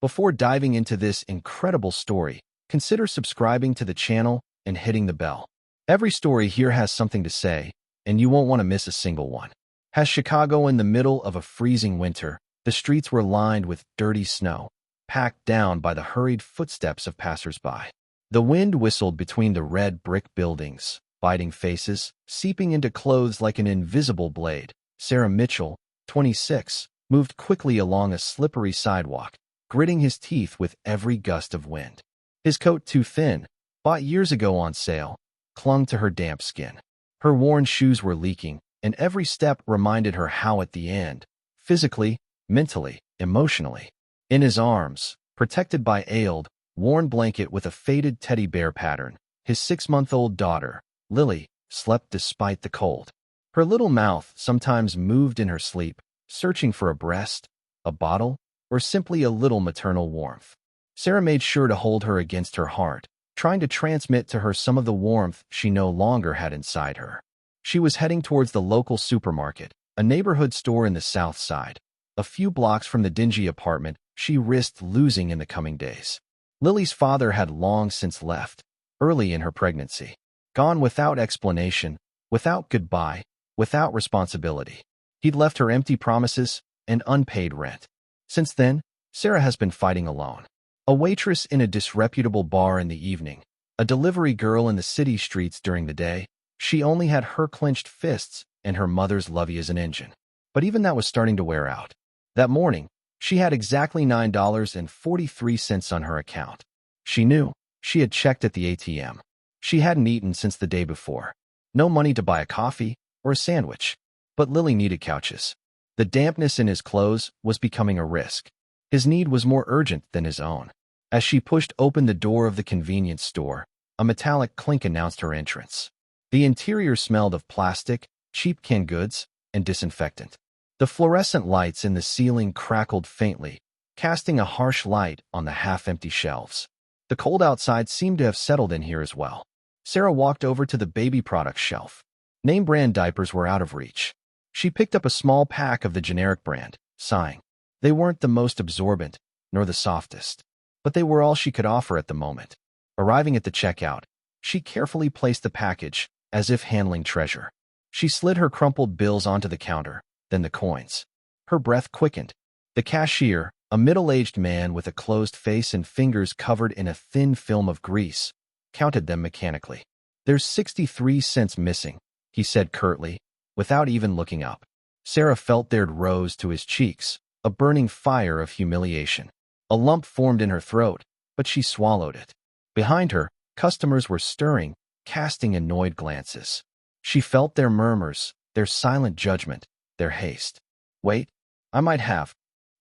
Before diving into this incredible story, consider subscribing to the channel and hitting the bell. Every story here has something to say, and you won't want to miss a single one. As Chicago in the middle of a freezing winter, the streets were lined with dirty snow, packed down by the hurried footsteps of passers-by. The wind whistled between the red brick buildings, biting faces, seeping into clothes like an invisible blade. Sarah Mitchell, 26, moved quickly along a slippery sidewalk, gritting his teeth with every gust of wind. His coat, too thin, bought years ago on sale, clung to her damp skin. Her worn shoes were leaking, and every step reminded her how at the end, physically, mentally, emotionally. In his arms, protected by an worn blanket with a faded teddy bear pattern, his 6-month-old daughter, Lily, slept despite the cold. Her little mouth sometimes moved in her sleep, searching for a breast, a bottle, or simply a little maternal warmth. Sarah made sure to hold her against her heart, trying to transmit to her some of the warmth she no longer had inside her. She was heading towards the local supermarket, a neighborhood store in the South Side, a few blocks from the dingy apartment she risked losing in the coming days. Lily's father had long since left, early in her pregnancy, gone without explanation, without goodbye, without responsibility. He'd left her empty promises and unpaid rent. Since then, Sarah has been fighting alone. A waitress in a disreputable bar in the evening, a delivery girl in the city streets during the day, she only had her clenched fists and her mother's lovey as an engine. But even that was starting to wear out. That morning, she had exactly $9.43 on her account. She knew. She had checked at the ATM. She hadn't eaten since the day before. No money to buy a coffee or a sandwich. But Lily needed couches. The dampness in his clothes was becoming a risk. His need was more urgent than his own. As she pushed open the door of the convenience store, a metallic clink announced her entrance. The interior smelled of plastic, cheap canned goods, and disinfectant. The fluorescent lights in the ceiling crackled faintly, casting a harsh light on the half-empty shelves. The cold outside seemed to have settled in here as well. Sarah walked over to the baby products shelf. Name-brand diapers were out of reach. She picked up a small pack of the generic brand, sighing. They weren't the most absorbent, nor the softest, but they were all she could offer at the moment. Arriving at the checkout, she carefully placed the package, as if handling treasure. She slid her crumpled bills onto the counter, then the coins. Her breath quickened. The cashier, a middle-aged man with a closed face and fingers covered in a thin film of grease, counted them mechanically. "There's 63 cents missing," he said curtly, without even looking up. Sarah felt there rose to his cheeks, a burning fire of humiliation. A lump formed in her throat, but she swallowed it. Behind her, customers were stirring, casting annoyed glances. She felt their murmurs, their silent judgment, their haste. "Wait, I might have,"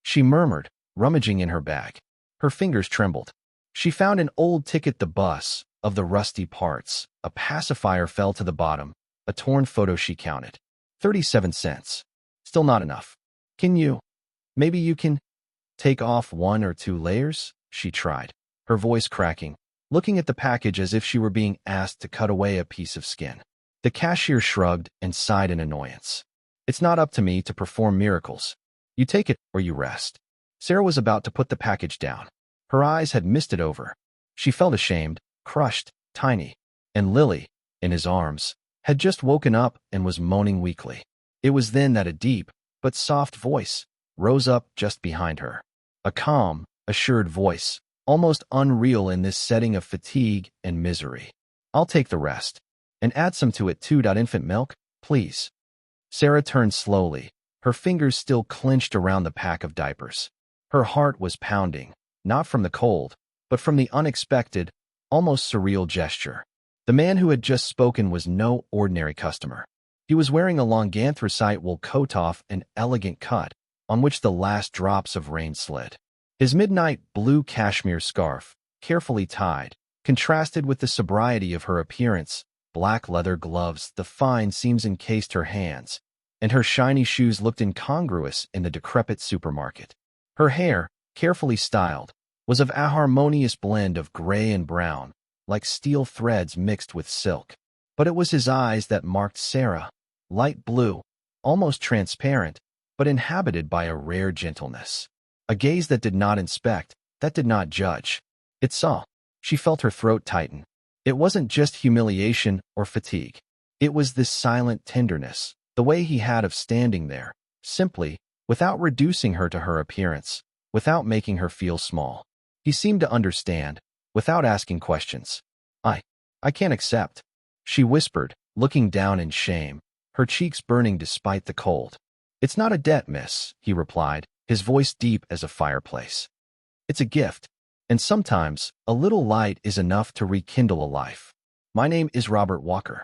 she murmured, rummaging in her bag. Her fingers trembled. She found an old ticket, the bus, of the rusty parts. A pacifier fell to the bottom, a torn photo she counted. 37 cents. Still not enough. Maybe you can take off 1 or 2 layers? She tried, her voice cracking, looking at the package as if she were being asked to cut away a piece of skin. The cashier shrugged and sighed in annoyance. "It's not up to me to perform miracles. You take it or you rest." Sarah was about to put the package down. Her eyes had misted over. She felt ashamed, crushed, tiny. And Lily, in his arms, had just woken up and was moaning weakly. It was then that a deep, but soft voice rose up just behind her. A calm, assured voice, almost unreal in this setting of fatigue and misery. "I'll take the rest. And add some to it too. Infant milk, please." Sarah turned slowly, her fingers still clenched around the pack of diapers. Her heart was pounding, not from the cold, but from the unexpected, almost surreal gesture. The man who had just spoken was no ordinary customer. He was wearing a long anthracite wool coat of an elegant cut, on which the last drops of rain slid. His midnight blue cashmere scarf, carefully tied, contrasted with the sobriety of her appearance. Black leather gloves, the fine seams encased her hands, and her shiny shoes looked incongruous in the decrepit supermarket. Her hair, carefully styled, was of a harmonious blend of gray and brown, like steel threads mixed with silk. But it was his eyes that marked Sarah, light blue, almost transparent, but inhabited by a rare gentleness. A gaze that did not inspect, that did not judge. It saw. She felt her throat tighten. It wasn't just humiliation or fatigue. It was this silent tenderness, the way he had of standing there, simply, without reducing her to her appearance, without making her feel small. He seemed to understand, without asking questions. I can't accept, she whispered, looking down in shame, her cheeks burning despite the cold. It's not a debt, miss, he replied, his voice deep as a fireplace. It's a gift, and sometimes a little light is enough to rekindle a life. My name is Robert Walker.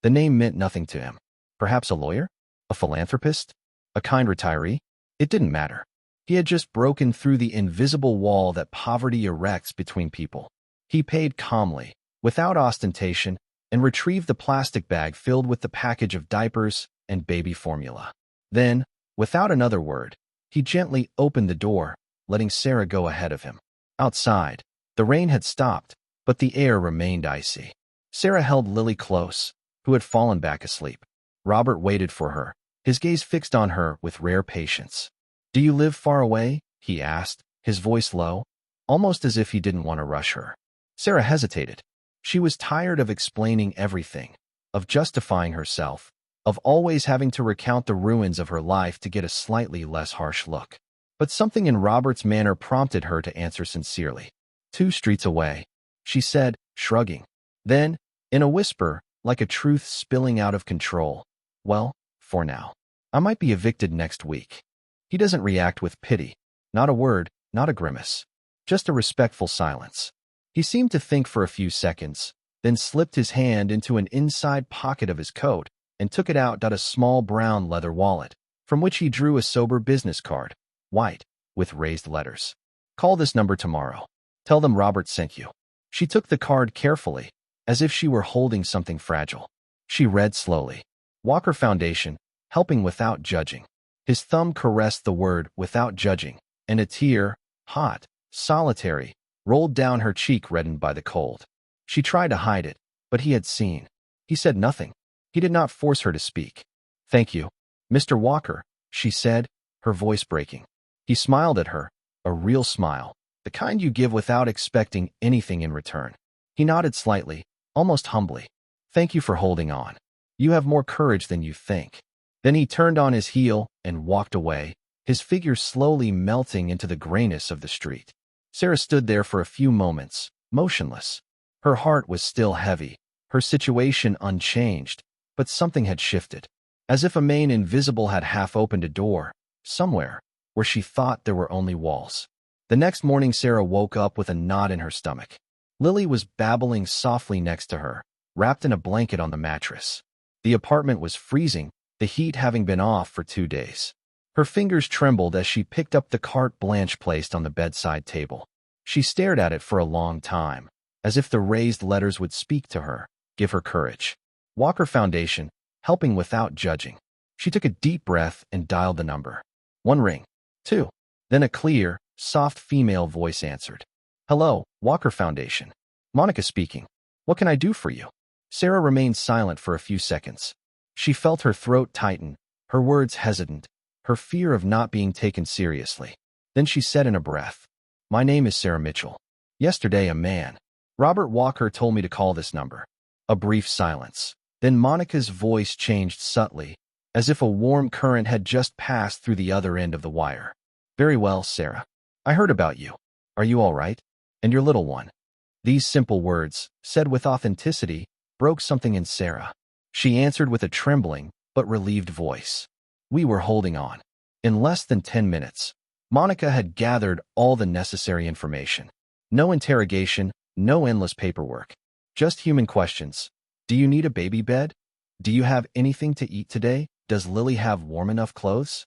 The name meant nothing to him. Perhaps a lawyer? A philanthropist? A kind retiree? It didn't matter. He had just broken through the invisible wall that poverty erects between people. He paid calmly, without ostentation, and retrieved the plastic bag filled with the package of diapers and baby formula. Then, without another word, he gently opened the door, letting Sarah go ahead of him. Outside, the rain had stopped, but the air remained icy. Sarah held Lily close, who had fallen back asleep. Robert waited for her, his gaze fixed on her with rare patience. Do you live far away? He asked, his voice low, almost as if he didn't want to rush her. Sarah hesitated. She was tired of explaining everything, of justifying herself, of always having to recount the ruins of her life to get a slightly less harsh look. But something in Robert's manner prompted her to answer sincerely. 2 streets away, she said, shrugging. Then, in a whisper, like a truth spilling out of control, well, for now. I might be evicted next week. He doesn't react with pity. Not a word, not a grimace. Just a respectful silence. He seemed to think for a few seconds, then slipped his hand into an inside pocket of his coat and took it out a small brown leather wallet, from which he drew a sober business card, white, with raised letters. Call this number tomorrow. Tell them Robert sent you. She took the card carefully, as if she were holding something fragile. She read slowly. Walker Foundation, helping without judging. His thumb caressed the word without judging, and a tear, hot, solitary, rolled down her cheek reddened by the cold. She tried to hide it, but he had seen. He said nothing. He did not force her to speak. Thank you, Mr. Walker, she said, her voice breaking. He smiled at her, a real smile, the kind you give without expecting anything in return. He nodded slightly, almost humbly. Thank you for holding on. You have more courage than you think. Then he turned on his heel and walked away, his figure slowly melting into the grayness of the street. Sarah stood there for a few moments, motionless. Her heart was still heavy, her situation unchanged, but something had shifted. As if a mane invisible had half-opened a door, somewhere, where she thought there were only walls. The next morning Sarah woke up with a knot in her stomach. Lily was babbling softly next to her, wrapped in a blanket on the mattress. The apartment was freezing, the heat having been off for 2 days. Her fingers trembled as she picked up the carte blanche placed on the bedside table. She stared at it for a long time, as if the raised letters would speak to her, give her courage. Walker Foundation, helping without judging. She took a deep breath and dialed the number. 1 ring. 2. Then a clear, soft female voice answered. Hello, Walker Foundation. Monica speaking. What can I do for you? Sarah remained silent for a few seconds. She felt her throat tighten, her words hesitant, her fear of not being taken seriously. Then she said in a breath, My name is Sarah Mitchell. Yesterday a man, Robert Walker, told me to call this number. A brief silence. Then Monica's voice changed subtly, as if a warm current had just passed through the other end of the wire. Very well, Sarah. I heard about you. Are you all right? And your little one? These simple words, said with authenticity, broke something in Sarah. She answered with a trembling but relieved voice. We were holding on. In less than 10 minutes, Monica had gathered all the necessary information. No interrogation, no endless paperwork. Just human questions. Do you need a baby bed? Do you have anything to eat today? Does Lily have warm enough clothes?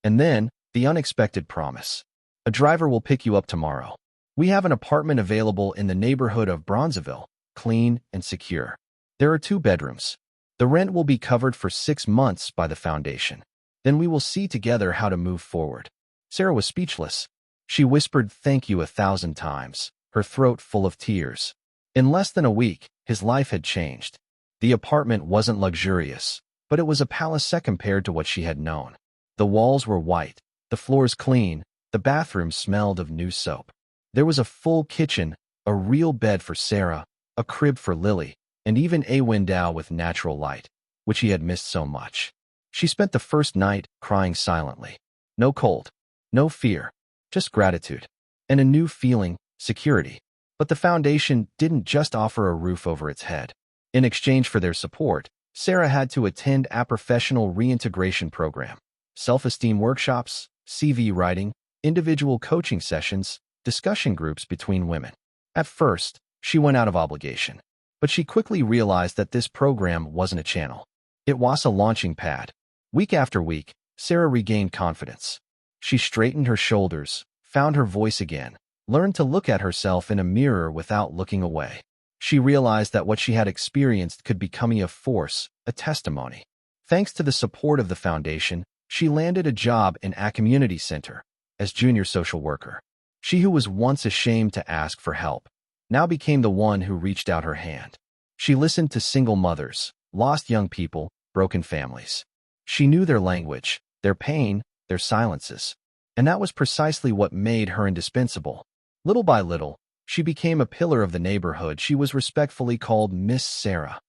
And then, the unexpected promise. A driver will pick you up tomorrow. We have an apartment available in the neighborhood of Bronzeville, clean and secure. There are 2 bedrooms. The rent will be covered for 6 months by the foundation. Then we will see together how to move forward. Sarah was speechless. She whispered thank you 1,000 times, her throat full of tears. In less than a week, his life had changed. The apartment wasn't luxurious, but it was a palace compared to what she had known. The walls were white, the floors clean, the bathroom smelled of new soap. There was a full kitchen, a real bed for Sarah, a crib for Lily, and even a window with natural light, which he had missed so much. She spent the first night crying silently. No cold, no fear, just gratitude, and a new feeling, security. But the foundation didn't just offer a roof over its head. In exchange for their support, Sarah had to attend a professional reintegration program, self-esteem workshops, CV writing, individual coaching sessions, discussion groups between women. At first, she went out of obligation, but she quickly realized that this program wasn't a channel. It was a launching pad. Week after week, Sarah regained confidence. She straightened her shoulders, found her voice again, learned to look at herself in a mirror without looking away. She realized that what she had experienced could become a force, a testimony. Thanks to the support of the foundation, she landed a job in a community center as junior social worker. She who was once ashamed to ask for help now became the one who reached out her hand. She listened to single mothers, lost young people, broken families. She knew their language, their pain, their silences. And that was precisely what made her indispensable. Little by little, she became a pillar of the neighborhood. She was respectfully called Miss Sarah.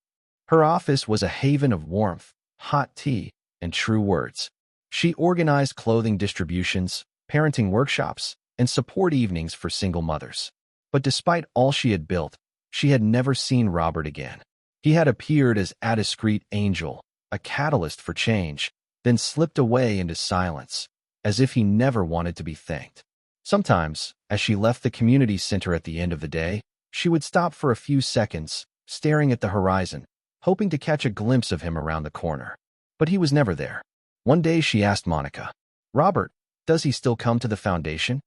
Her office was a haven of warmth, hot tea, and true words. She organized clothing distributions, parenting workshops, and support evenings for single mothers. But despite all she had built, she had never seen Robert again. He had appeared as a discreet angel, a catalyst for change, then slipped away into silence, as if he never wanted to be thanked. Sometimes, as she left the community center at the end of the day, she would stop for a few seconds, staring at the horizon, hoping to catch a glimpse of him around the corner. But he was never there. One day she asked Monica, "Robert, does he still come to the foundation?"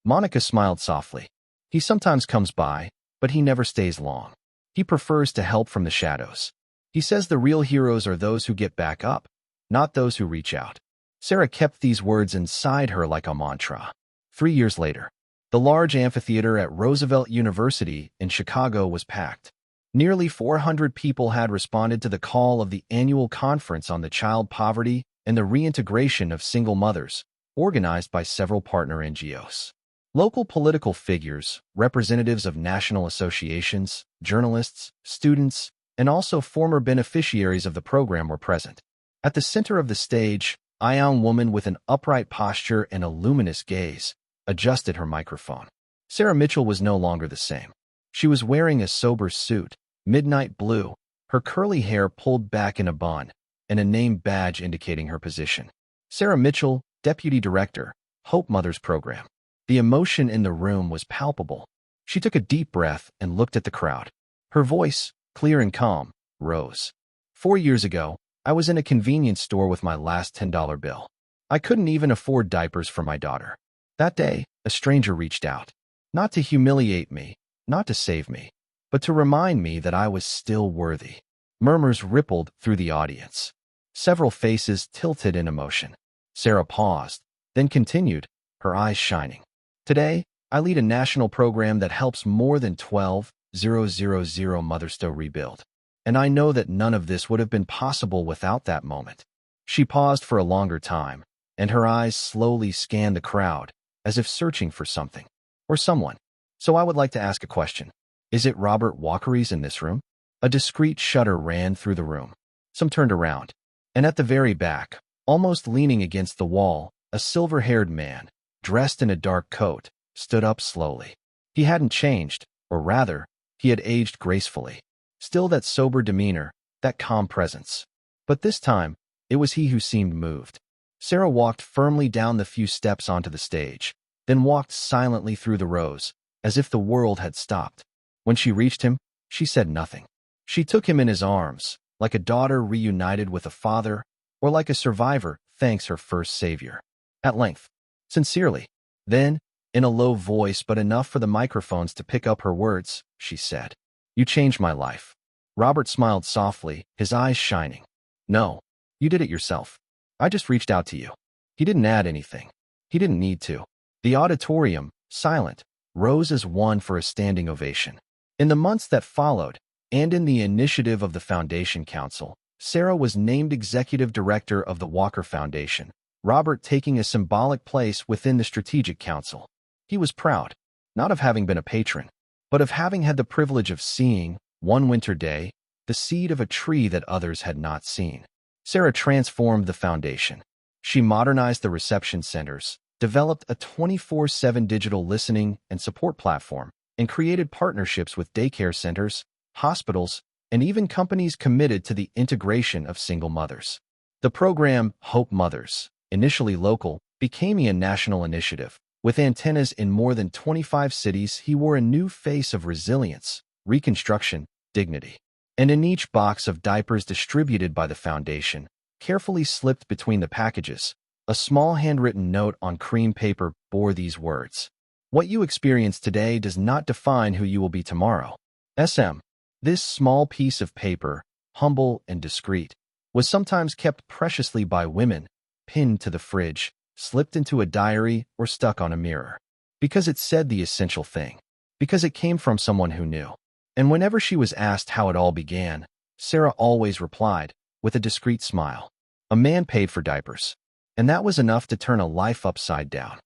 Monica smiled softly. "He sometimes comes by, but he never stays long. He prefers to help from the shadows. He says the real heroes are those who get back up, not those who reach out." Sarah kept these words inside her like a mantra. 3 years later, the large amphitheater at Roosevelt University in Chicago was packed. Nearly 400 people had responded to the call of the annual conference on the child poverty and the reintegration of single mothers, organized by several partner NGOs. Local political figures, representatives of national associations, journalists, students, and also former beneficiaries of the program were present. At the center of the stage, a young woman with an upright posture and a luminous gaze adjusted her microphone. Sarah Mitchell was no longer the same. She was wearing a sober suit, midnight blue, her curly hair pulled back in a bun, and a name badge indicating her position. Sarah Mitchell, Deputy Director, Hope Mothers Program. The emotion in the room was palpable. She took a deep breath and looked at the crowd. Her voice, clear and calm, rose. 4 years ago, I was in a convenience store with my last $10 bill. I couldn't even afford diapers for my daughter. That day, a stranger reached out. Not to humiliate me, not to save me, but to remind me that I was still worthy. Murmurs rippled through the audience. Several faces tilted in emotion. Sarah paused, then continued, her eyes shining. Today, I lead a national program that helps more than 12,000 mothers to rebuild. And I know that none of this would have been possible without that moment. She paused for a longer time, and her eyes slowly scanned the crowd, as if searching for something or someone. So I would like to ask a question. Is it Robert Walkeries in this room? A discreet shudder ran through the room. Some turned around, and at the very back, almost leaning against the wall, a silver-haired man, dressed in a dark coat, stood up slowly. He hadn't changed, or rather, he had aged gracefully. Still that sober demeanor, that calm presence. But this time, it was he who seemed moved. Sarah walked firmly down the few steps onto the stage, then walked silently through the rows, as if the world had stopped. When she reached him, she said nothing. She took him in his arms, like a daughter reunited with a father, or like a survivor thanks her first savior. At length, sincerely. Then, in a low voice but enough for the microphones to pick up her words, she said, "You changed my life." Robert smiled softly, his eyes shining. "No, you did it yourself. I just reached out to you." He didn't add anything. He didn't need to. The auditorium, silent, rose as one for a standing ovation. In the months that followed, and in the initiative of the Foundation Council, Sarah was named Executive Director of the Walker Foundation, Robert taking a symbolic place within the Strategic Council. He was proud. not of having been a patron, but of having had the privilege of seeing, one winter day, the seed of a tree that others had not seen. Sarah transformed the foundation. She modernized the reception centers, developed a 24/7 digital listening and support platform, and created partnerships with daycare centers, hospitals, and even companies committed to the integration of single mothers. The program, Hope Mothers, initially local, became a national initiative. With antennas in more than 25 cities, he wore a new face of resilience, reconstruction, dignity. And in each box of diapers distributed by the foundation, carefully slipped between the packages, a small handwritten note on cream paper bore these words: "What you experience today does not define who you will be tomorrow." SM. This small piece of paper, humble and discreet, was sometimes kept preciously by women, pinned to the fridge, slipped into a diary, or stuck on a mirror. Because it said the essential thing. Because it came from someone who knew. And whenever she was asked how it all began, Sarah always replied, with a discreet smile, "A man paid for diapers." And that was enough to turn a life upside down.